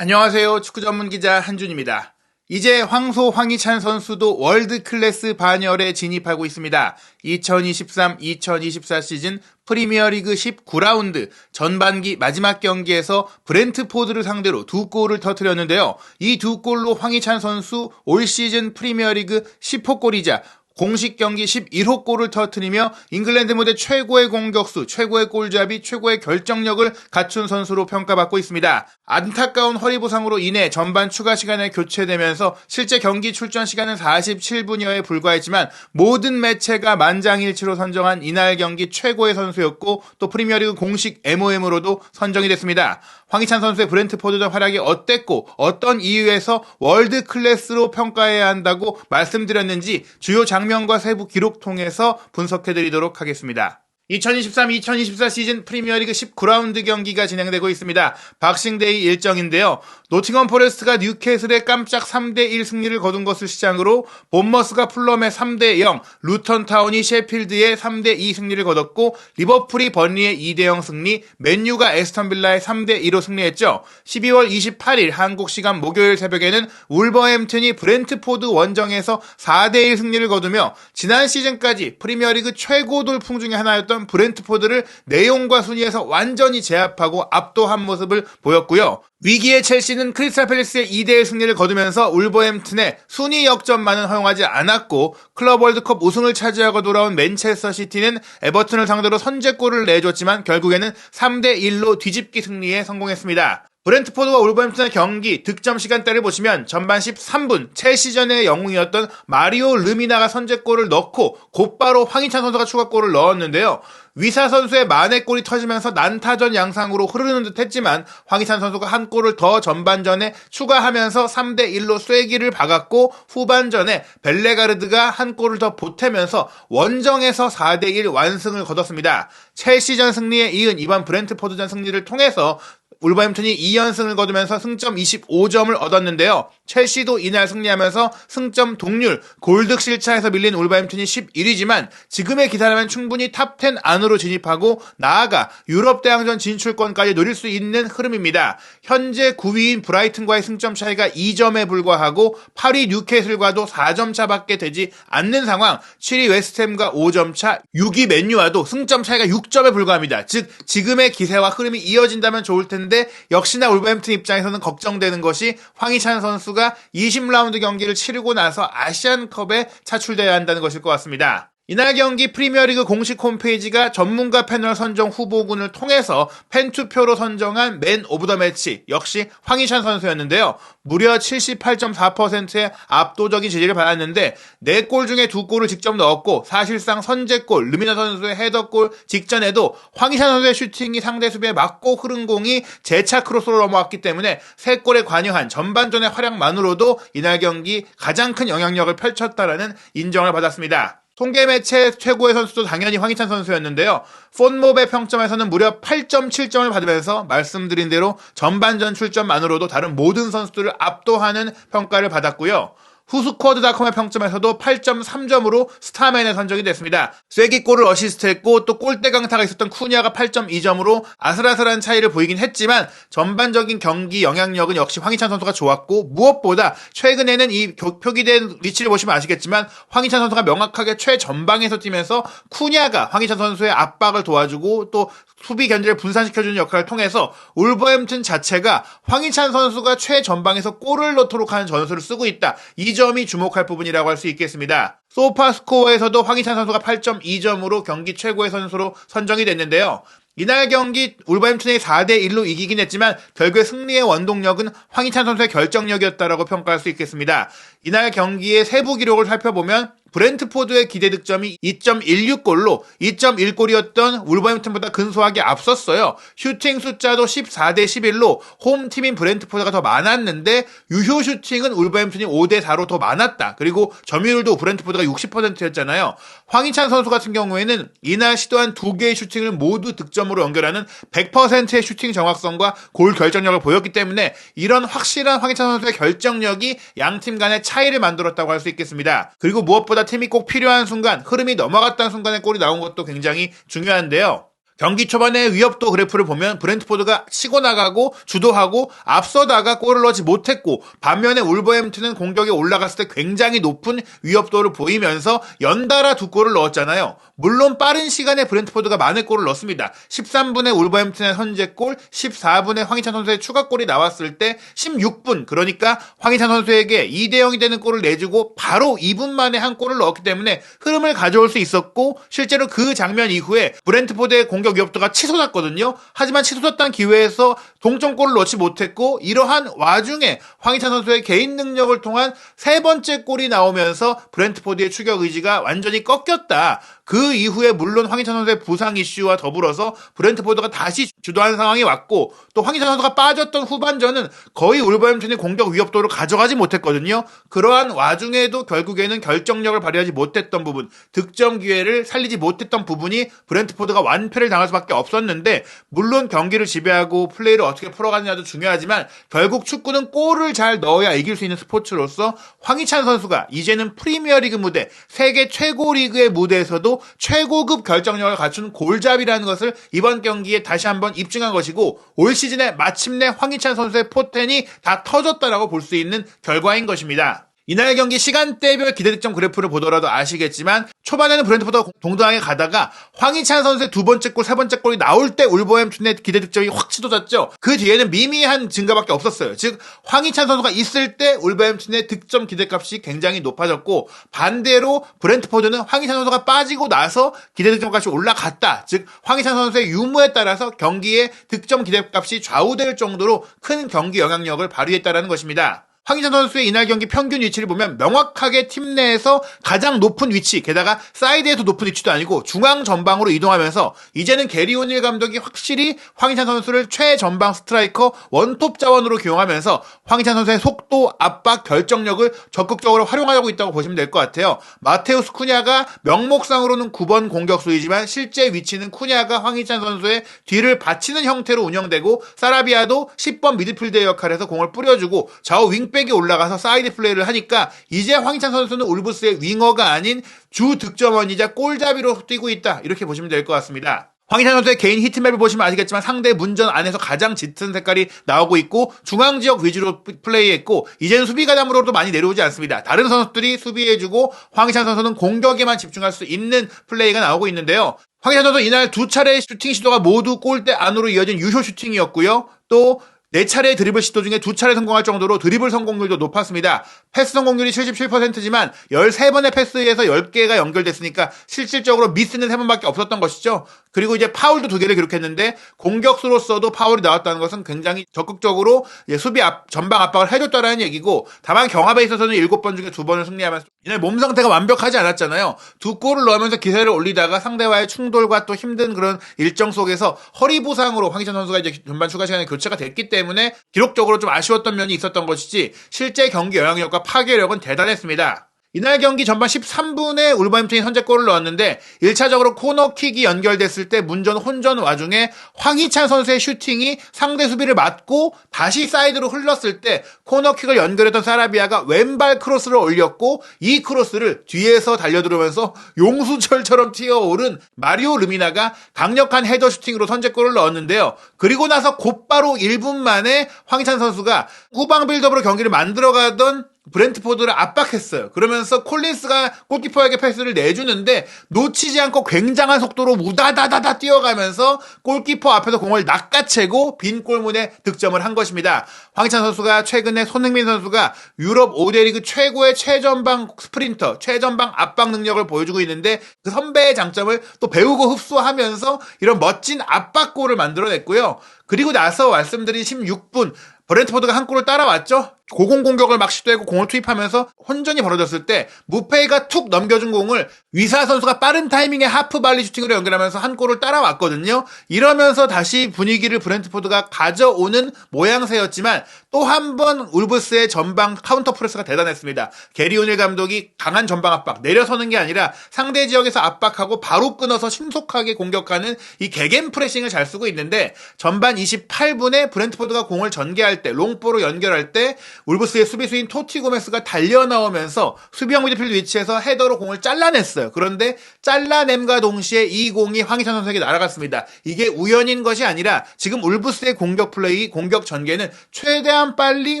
안녕하세요. 축구 전문 기자 한준입니다. 이제 황희찬 선수도 월드 클래스 반열에 진입하고 있습니다. 2023-2024 시즌 프리미어리그 19라운드 전반기 마지막 경기에서 브렌트포드를 상대로 2골을 터뜨렸는데요. 이 2골로 황희찬 선수 올 시즌 프리미어리그 10호 골이자 공식 경기 11호 골을 터뜨리며 잉글랜드 무대 최고의 공격수, 최고의 골잡이, 최고의 결정력을 갖춘 선수로 평가받고 있습니다. 안타까운 허리 부상으로 인해 전반 추가 시간에 교체되면서 실제 경기 출전 시간은 47분여에 불과했지만 모든 매체가 만장일치로 선정한 이날 경기 최고의 선수였고 또 프리미어리그 공식 MOM으로도 선정이 됐습니다. 황희찬 선수의 브렌트포드전 활약이 어땠고 어떤 이유에서 월드 클래스로 평가해야 한다고 말씀드렸는지 주요 장면과 세부 기록 통해서 분석해드리도록 하겠습니다. 2023-2024 시즌 프리미어리그 19라운드 경기가 진행되고 있습니다. 박싱데이 일정인데요. 노팅엄 포레스트가 뉴캐슬의 깜짝 3대1 승리를 거둔 것을 시작으로 본머스가 풀럼의 3대0, 루턴타운이 셰필드의 3대2 승리를 거뒀고 리버풀이 번리의 2대0 승리, 맨유가 에스턴빌라의 3대2로 승리했죠. 12월 28일 한국 시간 목요일 새벽에는 울버햄튼이 브렌트포드 원정에서 4대1 승리를 거두며 지난 시즌까지 프리미어리그 최고 돌풍 중에 하나였던 브렌트포드를 내용과 순위에서 완전히 제압하고 압도한 모습을 보였고요. 위기의 첼시는 크리스탈 팰리스의 2대1 승리를 거두면서 울버햄튼의 순위 역전만은 허용하지 않았고 클럽 월드컵 우승을 차지하고 돌아온 맨체스터 시티는 에버튼을 상대로 선제골을 내줬지만 결국에는 3대1로 뒤집기 승리에 성공했습니다. 브렌트포드와 울버햄튼의 경기 득점 시간대를 보시면 전반 13분 첼시전의 영웅이었던 마리오 르미나가 선제골을 넣고 곧바로 황희찬 선수가 추가골을 넣었는데요. 위사 선수의 만회골이 터지면서 난타전 양상으로 흐르는 듯 했지만 황희찬 선수가 한 골을 더 전반전에 추가하면서 3대1로 쐐기를 박았고 후반전에 벨레가르드가 한 골을 더 보태면서 원정에서 4대1 완승을 거뒀습니다. 첼시전 승리에 이은 이번 브렌트포드전 승리를 통해서 울버햄튼이 2연승을 거두면서 승점 25점을 얻었는데요. 첼시도 이날 승리하면서 승점 동률, 골득실 차에서 밀린 울버햄튼이 11위지만 지금의 기세라면 충분히 탑10 안으로 진입하고 나아가 유럽 대항전 진출권까지 노릴 수 있는 흐름입니다. 현재 9위인 브라이튼과의 승점 차이가 2점에 불과하고 8위 뉴캐슬과도 4점 차밖에 되지 않는 상황, 7위 웨스트햄과 5점 차, 6위 맨유와도 승점 차이가 6점에 불과합니다. 즉 지금의 기세와 흐름이 이어진다면 좋을 텐데 역시나 울버햄튼 입장에서는 걱정되는 것이 황희찬 선수가 20라운드 경기를 치르고 나서 아시안컵에 차출되어야 한다는 것일 것 같습니다. 이날 경기 프리미어리그 공식 홈페이지가 전문가 패널 선정 후보군을 통해서 팬투표로 선정한 맨 오브 더 매치 역시 황희찬 선수였는데요. 무려 78.4%의 압도적인 지지를 받았는데 4골 중에 2골을 직접 넣었고 사실상 선제골 르미나 선수의 헤더골 직전에도 황희찬 선수의 슈팅이 상대 수비에 맞고 흐른 공이 재차 크로스로 넘어왔기 때문에 3골에 관여한 전반전의 활약만으로도 이날 경기 가장 큰 영향력을 펼쳤다라는 인정을 받았습니다. 통계 매체 최고의 선수도 당연히 황희찬 선수였는데요. 폰몹의 평점에서는 무려 8.7점을 받으면서 말씀드린 대로 전반전 출전만으로도 다른 모든 선수들을 압도하는 평가를 받았고요. 후스쿼드닷컴의 평점에서도 8.3점으로 스타맨에 선정이 됐습니다. 쐐기골을 어시스트했고 또 골대 강타가 있었던 쿠니아가 8.2점으로 아슬아슬한 차이를 보이긴 했지만 전반적인 경기 영향력은 역시 황희찬 선수가 좋았고 무엇보다 최근에는 이 표기된 위치를 보시면 아시겠지만 황희찬 선수가 명확하게 최전방에서 뛰면서 쿠니아가 황희찬 선수의 압박을 도와주고 또 수비 견제를 분산시켜주는 역할을 통해서 울버햄튼 자체가 황희찬 선수가 최전방에서 골을 넣도록 하는 전술을 쓰고 있다. 이 점이 주목할 부분이라고 할 수 있겠습니다. 소파스코어에서도 황희찬 선수가 8.2점으로 경기 최고의 선수로 선정이 됐는데요. 이날 경기 울버햄튼이 4대1로 이기긴 했지만 결국에 승리의 원동력은 황희찬 선수의 결정력이었다라고 평가할 수 있겠습니다. 이날 경기의 세부 기록을 살펴보면 브렌트포드의 기대 득점이 2.16골로 2.1골이었던 울버햄튼보다 근소하게 앞섰어요. 슈팅 숫자도 14대11로 홈팀인 브렌트포드가 더 많았는데 유효 슈팅은 울버햄튼이 5대4로 더 많았다. 그리고 점유율도 브렌트포드가 60%였잖아요. 황희찬 선수 같은 경우에는 이날 시도한 2개의 슈팅을 모두 득점으로 연결하는 100%의 슈팅 정확성과 골 결정력을 보였기 때문에 이런 확실한 황희찬 선수의 결정력이 양팀 간의 차이를 만들었다고 할 수 있겠습니다. 그리고 무엇보다 팀이 꼭 필요한 순간, 흐름이 넘어갔다는 순간에 골이 나온 것도 굉장히 중요한데요. 경기 초반의 위협도 그래프를 보면 브렌트포드가 치고 나가고 주도하고 앞서다가 골을 넣지 못했고, 반면에 울버햄튼은 공격에 올라갔을 때 굉장히 높은 위협도를 보이면서 연달아 두 골을 넣었잖아요. 물론 빠른 시간에 브렌트포드가 많은 골을 넣었습니다. 13분에 울버햄튼의 선제골, 14분에 황희찬 선수의 추가골이 나왔을 때 16분, 그러니까 황희찬 선수에게 2대0이 되는 골을 내주고 바로 2분 만에 한 골을 넣었기 때문에 흐름을 가져올 수 있었고, 실제로 그 장면 이후에 브렌트포드의 공격 위협도가 치솟았거든요. 하지만 치솟았던 기회에서 동점골을 넣지 못했고, 이러한 와중에 황희찬 선수의 개인 능력을 통한 세 번째 골이 나오면서 브렌트포드의 추격 의지가 완전히 꺾였다. 그 이후에 물론 황희찬 선수의 부상 이슈와 더불어서 브렌트포드가 다시 주도하는 상황이 왔고, 또 황희찬 선수가 빠졌던 후반전은 거의 울버햄튼의 공격 위협도를 가져가지 못했거든요. 그러한 와중에도 결국에는 결정력을 발휘하지 못했던 부분, 득점 기회를 살리지 못했던 부분이 브렌트포드가 완패를 당할 수밖에 없었는데, 물론 경기를 지배하고 플레이를 어떻게 풀어가느냐도 중요하지만 결국 축구는 골을 잘 넣어야 이길 수 있는 스포츠로서 황희찬 선수가 이제는 프리미어리그 무대, 세계 최고 리그의 무대에서도 최고급 결정력을 갖춘 골잡이라는 것을 이번 경기에 다시 한번 입증한 것이고, 올 시즌에 마침내 황희찬 선수의 포텐이 다 터졌다라고 볼 수 있는 결과인 것입니다. 이날 경기 시간대별 기대득점 그래프를 보더라도 아시겠지만, 초반에는 브렌트포드가 동등하게 가다가 황희찬 선수의 두 번째 골, 세 번째 골이 나올 때 울버햄튼의 기대득점이 확 치솟았죠. 그 뒤에는 미미한 증가밖에 없었어요. 즉 황희찬 선수가 있을 때 울버햄튼의 득점 기대값이 굉장히 높아졌고, 반대로 브렌트포드는 황희찬 선수가 빠지고 나서 기대득점값이 올라갔다. 즉 황희찬 선수의 유무에 따라서 경기의 득점 기대값이 좌우될 정도로 큰 경기 영향력을 발휘했다는 것입니다. 황희찬 선수의 이날 경기 평균 위치를 보면 명확하게 팀 내에서 가장 높은 위치, 게다가 사이드에서 높은 위치도 아니고 중앙 전방으로 이동하면서, 이제는 게리 오닐 감독이 확실히 황희찬 선수를 최전방 스트라이커 원톱 자원으로 기용하면서 황희찬 선수의 속도, 압박, 결정력을 적극적으로 활용하고 있다고 보시면 될 것 같아요. 마테우스 쿠냐가 명목상으로는 9번 공격수이지만 실제 위치는 쿠냐가 황희찬 선수의 뒤를 받치는 형태로 운영되고, 사라비아도 10번 미드필더의 역할에서 공을 뿌려주고 좌우 윙백이 올라가서 사이드 플레이를 하니까 이제 황희찬 선수는 울브스의 윙어가 아닌 주 득점원이자 골잡이로 뛰고 있다, 이렇게 보시면 될 것 같습니다. 황희찬 선수의 개인 히트맵을 보시면 아시겠지만 상대 문전 안에서 가장 짙은 색깔이 나오고 있고, 중앙지역 위주로 플레이했고, 이제는 수비 가담으로도 많이 내려오지 않습니다. 다른 선수들이 수비해주고 황희찬 선수는 공격에만 집중할 수 있는 플레이가 나오고 있는데요. 황희찬 선수 이날 두 차례의 슈팅 시도가 모두 골대 안으로 이어진 유효 슈팅이었고요. 또 4차례의 드리블 시도 중에 2차례 성공할 정도로 드리블 성공률도 높았습니다. 패스 성공률이 77%지만 13번의 패스에서 10개가 연결됐으니까 실질적으로 미스는 3번밖에 없었던 것이죠. 그리고 이제 파울도 2개를 기록했는데, 공격수로서도 파울이 나왔다는 것은 굉장히 적극적으로 수비 전방 압박을 해줬다라는 얘기고, 다만 경합에 있어서는 7번 중에 2번을 승리하면서 이날 몸 상태가 완벽하지 않았잖아요. 2골을 넣으면서 기세를 올리다가 상대와의 충돌과 또 힘든 그런 일정 속에서 허리 부상으로 황희찬 선수가 이제 전반 추가 시간에 교체가 됐기 때문에 기록적으로 좀 아쉬웠던 면이 있었던 것이지, 실제 경기 영향력과 파괴력은 대단했습니다. 이날 경기 전반 13분에 울버햄튼이 선제골을 넣었는데, 1차적으로 코너킥이 연결됐을 때 문전 혼전 와중에 황희찬 선수의 슈팅이 상대 수비를 맞고 다시 사이드로 흘렀을 때 코너킥을 연결했던 사라비아가 왼발 크로스를 올렸고, 이 크로스를 뒤에서 달려들으면서 용수철처럼 튀어오른 마리오 르미나가 강력한 헤더 슈팅으로 선제골을 넣었는데요. 그리고 나서 곧바로 1분 만에 황희찬 선수가 후방 빌드업으로 경기를 만들어가던 브렌트포드를 압박했어요. 그러면서 콜린스가 골키퍼에게 패스를 내주는데 놓치지 않고 굉장한 속도로 우다다다다 뛰어가면서 골키퍼 앞에서 공을 낚아채고 빈 골문에 득점을 한 것입니다. 황희찬 선수가 최근에 손흥민 선수가 유럽 5대 리그 최고의 최전방 스프린터, 최전방 압박 능력을 보여주고 있는데, 그 선배의 장점을 또 배우고 흡수하면서 이런 멋진 압박골을 만들어냈고요. 그리고 나서 말씀드린 16분, 브렌트포드가 한 골을 따라왔죠. 고공 공격을 막 시도하고 공을 투입하면서 혼전이 벌어졌을 때 무페이가 툭 넘겨준 공을 위사 선수가 빠른 타이밍에 하프 발리 슈팅으로 연결하면서 한 골을 따라왔거든요. 이러면서 다시 분위기를 브렌트포드가 가져오는 모양새였지만, 또 한 번 울브스의 전방 카운터 프레스가 대단했습니다. 게리 오닐 감독이 강한 전방 압박, 내려서는 게 아니라 상대 지역에서 압박하고 바로 끊어서 신속하게 공격하는 이 개겐 프레싱을 잘 쓰고 있는데 전반 28분에 브렌트포드가 공을 전개할 때 롱볼로 연결할 때 울브스의 수비수인 토티 고메스가 달려나오면서 수비형 미드필드 위치에서 헤더로 공을 잘라냈어요. 그런데 잘라냄과 동시에 이 공이 황희찬 선수에게 날아갔습니다. 이게 우연인 것이 아니라 지금 울브스의 공격 플레이, 공격 전개는 최대한 빨리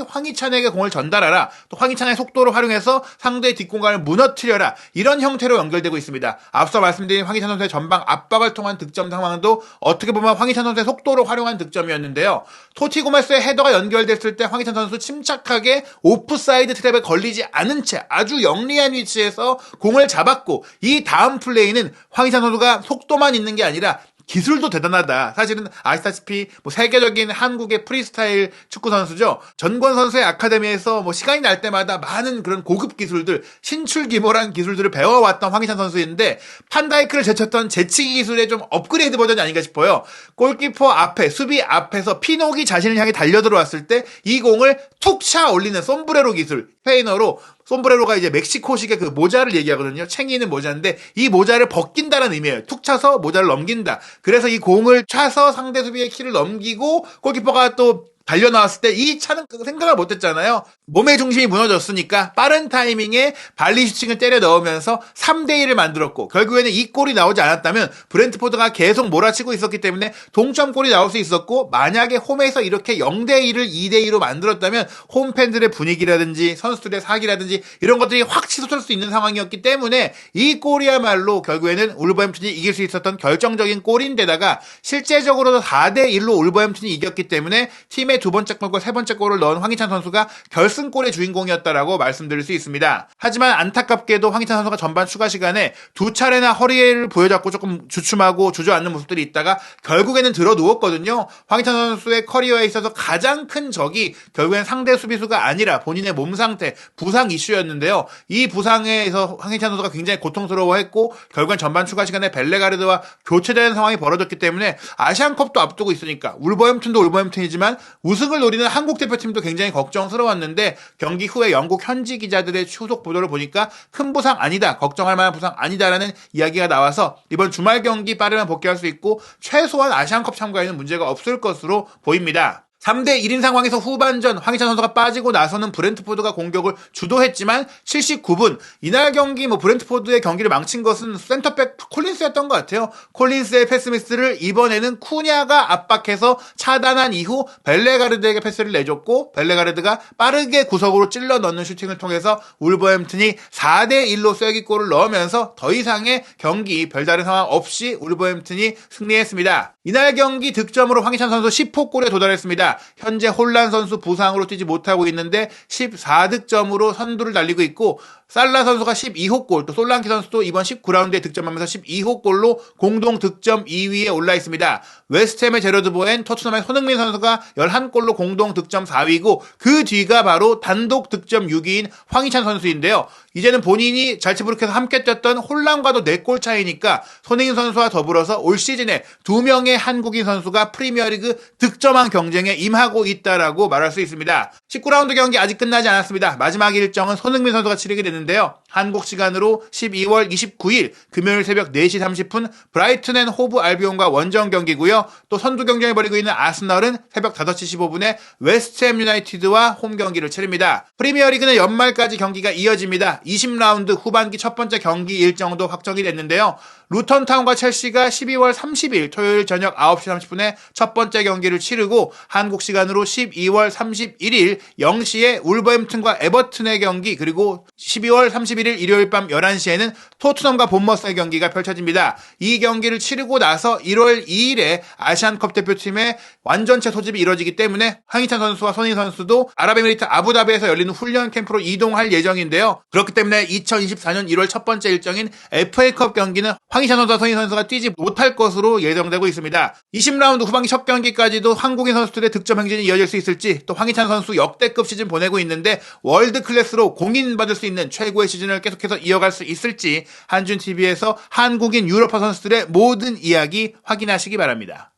황희찬에게 공을 전달하라. 또 황희찬의 속도를 활용해서 상대의 뒷공간을 무너뜨려라. 이런 형태로 연결되고 있습니다. 앞서 말씀드린 황희찬 선수의 전방 압박을 통한 득점 상황도 어떻게 보면 황희찬 선수의 속도를 활용한 득점이었는데요. 토티 고메스의 헤더가 연결됐을 때 황희찬 선수 침착하게 오프사이드 트랩에 걸리지 않은 채 아주 영리한 위치에서 공을 잡았고 이 다음 플레이는 황희찬 선수가 속도만 있는 게 아니라 기술도 대단하다. 사실은 아시다시피 세계적인 한국의 프리스타일 축구 선수죠. 전권 선수의 아카데미에서 시간이 날 때마다 많은 그런 고급 기술들, 신출귀몰한 기술들을 배워왔던 황희찬 선수인데 판다이크를 제쳤던 제치기 기술의 좀 업그레이드 버전이 아닌가 싶어요. 골키퍼 앞에, 수비 앞에서 피녹이 자신을 향해 달려들어왔을 때 이 공을 툭 차 올리는 솜브레로 기술, 스페인어로 솜브레로가 이제 멕시코식의 그 모자를 얘기하거든요. 챙기는 모자인데 이 모자를 벗긴다는 의미예요. 툭 차서 모자를 넘긴다. 그래서 이 공을 차서 상대 수비의 키를 넘기고 골키퍼가 또 달려나왔을 때 이 차는 생각을 못했잖아요. 몸의 중심이 무너졌으니까 빠른 타이밍에 발리 슈팅을 때려 넣으면서 3대1을 만들었고 결국에는 이 골이 나오지 않았다면 브렌트포드가 계속 몰아치고 있었기 때문에 동점골이 나올 수 있었고 만약에 홈에서 이렇게 0대1을 2대2로 만들었다면 홈팬들의 분위기라든지 선수들의 사기라든지 이런 것들이 확 치솟을 수 있는 상황이었기 때문에 이 골이야말로 결국에는 울버햄튼이 이길 수 있었던 결정적인 골인데다가 실제적으로도 4대1로 울버햄튼이 이겼기 때문에 팀의 두 번째 골과 세 번째 골을 넣은 황희찬 선수가 결승골의 주인공이었다라고 말씀드릴 수 있습니다. 하지만 안타깝게도 황희찬 선수가 전반 추가 시간에 두 차례나 허리를 보여잡고 조금 주춤하고 주저앉는 모습들이 있다가 결국에는 들어 누웠거든요. 황희찬 선수의 커리어에 있어서 가장 큰 적이 결국엔 상대 수비수가 아니라 본인의 몸 상태, 부상 이슈였는데요. 이 부상에서 황희찬 선수가 굉장히 고통스러워했고 결국엔 전반 추가 시간에 벨레가르드와 교체되는 상황이 벌어졌기 때문에 아시안컵도 앞두고 있으니까 울버햄튼도 울버햄튼이지만 우승을 노리는 한국 대표팀도 굉장히 걱정스러웠는데 경기 후에 영국 현지 기자들의 후속 보도를 보니까 큰 부상 아니다, 걱정할 만한 부상 아니다라는 이야기가 나와서 이번 주말 경기 빠르면 복귀할 수 있고 최소한 아시안컵 참가에는 문제가 없을 것으로 보입니다. 3대1인 상황에서 후반전 황희찬 선수가 빠지고 나서는 브렌트포드가 공격을 주도했지만 79분 이날 경기 브렌트포드의 경기를 망친 것은 센터백 콜린스였던 것 같아요. 콜린스의 패스 미스를 이번에는 쿠냐가 압박해서 차단한 이후 벨레가르드에게 패스를 내줬고 벨레가르드가 빠르게 구석으로 찔러 넣는 슈팅을 통해서 울버햄튼이 4대1로 쐐기골을 넣으면서 더 이상의 경기 별다른 상황 없이 울버햄튼이 승리했습니다. 이날 경기 득점으로 황희찬 선수 10호 골에 도달했습니다. 현재 홀란 선수 부상으로 뛰지 못하고 있는데 14득점으로 선두를 달리고 있고 살라 선수가 12호 골, 또 솔랑키 선수도 이번 19라운드에 득점하면서 12호 골로 공동 득점 2위에 올라 있습니다. 웨스트햄의 제러드 보엔, 토트넘의 손흥민 선수가 11골로 공동 득점 4위고 그 뒤가 바로 단독 득점 6위인 황희찬 선수인데요. 이제는 본인이 잘츠부르크에서 함께 뛰었던 홀란과도 4골 차이니까 손흥민 선수와 더불어서 올 시즌에 2명의 한국인 선수가 프리미어리그 득점왕 경쟁에 임하고 있다라고 말할 수 있습니다. 19라운드 경기 아직 끝나지 않았습니다. 마지막 일정은 손흥민 선수가 치르게 되는데요. 한국 시간으로 12월 29일 금요일 새벽 4시 30분 브라이튼 앤 호브 알비온과 원정 경기고요. 또 선두 경쟁을 벌이고 있는 아스널은 새벽 5시 15분에 웨스트햄 유나이티드와 홈 경기를 치릅니다. 프리미어리그는 연말까지 경기가 이어집니다. 20라운드 후반기 첫 번째 경기 일정도 확정이 됐는데요. 루턴타운과 첼시가 12월 30일 토요일 저녁 9시 30분에 첫 번째 경기를 치르고 한국 시간으로 12월 31일 0시에 울버햄튼과 에버튼의 경기, 그리고 12월 31일 일요일 밤 11시에는 토트넘과 본머스의 경기가 펼쳐집니다. 이 경기를 치르고 나서 1월 2일에 아시안컵 대표팀의 완전체 소집이 이뤄지기 때문에 황희찬 선수와 손흥민 선수도 아랍에미리트 아부다비에서 열리는 훈련 캠프로 이동할 예정인데요. 그렇기 때문에 2024년 1월 첫 번째 일정인 FA컵 경기는 황희찬 선수와 손흥민 선수가 뛰지 못할 것으로 예정되고 있습니다. 20라운드 후반기 첫 경기까지도 한국인 선수들의 득점 행진이 이어질 수 있을지, 또 황희찬 선수 역대급 시즌 보내고 있는데 월드 클래스로 공인받을 수 있는 최고의 시즌을 계속해서 이어갈 수 있을지 한준TV에서 한국인 유럽파 선수들의 모든 이야기 확인하시기 바랍니다.